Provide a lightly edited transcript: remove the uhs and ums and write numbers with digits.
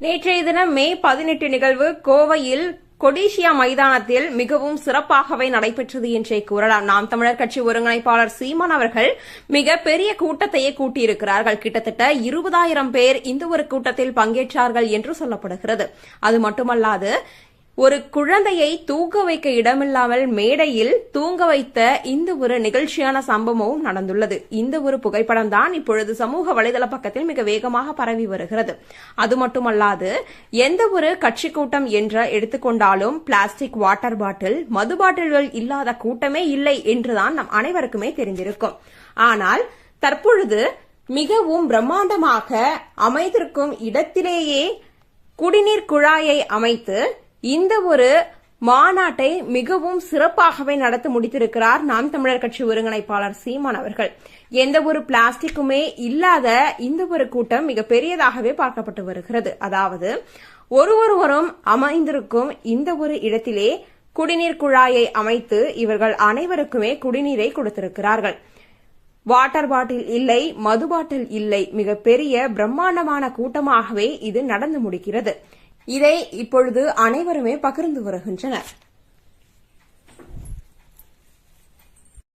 நேற்றைய தினம் மே 18 நிகழ்வு கோவையில் கொடிசியா மைதானத்தில் மிகவும் சிறப்பாகவே நடைபெற்றது என்றே கூறலாம். நாம் தமிழர் கட்சி ஒருங்கிணைப்பாளர் சீமான் அவர்கள் மிக பெரிய கூட்டத்தையே கூட்டியிருக்கிறார்கள். கிட்டத்தட்ட 20,000 பேர் இந்த ஒரு கூட்டத்தில் பங்கேற்றார்கள் என்று சொல்லப்படுகிறது. அது மட்டுமல்லாது ஒரு குழந்தையை தூங்க வைக்க இடமில்லாமல் மேடையில் தூங்க வைத்த இந்த ஒரு நிகழ்ச்சியான சம்பவமும் நடந்துள்ளது. இந்த ஒரு புகைப்படம் தான் இப்பொழுது சமூக வலைதள பக்கத்தில் மிக வேகமாக பரவி வருகிறது. அது மட்டுமல்லாது எந்த ஒரு கட்சி கூட்டம் என்று எடுத்துக்கொண்டாலும் பிளாஸ்டிக் வாட்டர் பாட்டில், மது பாட்டில்கள் இல்லாத கூட்டமே இல்லை என்றுதான் நம் அனைவருக்குமே தெரிந்திருக்கும். ஆனால் தற்பொழுது மிகவும் பிரம்மாண்டமாக அமைந்திருக்கும் இடத்திலேயே குடிநீர் குழாயை அமைத்து இந்த ஒரு மாநாட்டை மிகவும் சிறப்பாகவே நடத்தி முடித்திருக்கிறார் நாம் தமிழர் கட்சி ஒருங்கிணைப்பாளர் சீமான் அவர்கள். எந்த ஒரு பிளாஸ்டிக்குமே இல்லாத இந்த ஒரு கூட்டம் மிக பெரியதாகவே பார்க்கப்பட்டு வருகிறது. அதாவது ஒருவரும் அமைந்திருக்கும் இந்த ஒரு இடத்திலே குடிநீர் குழாயை அமைத்து இவர்கள் அனைவருக்குமே குடிநீரை கொடுத்திருக்கிறார்கள். வாட்டர் பாட்டில் இல்லை, மது பாட்டில் இல்லை, மிக பெரிய பிரம்மாண்டமான கூட்டமாகவே இது நடந்து முடிக்கிறது. இதை இப்பொழுது அனைவருமே பகிர்ந்து வருகின்றனர்.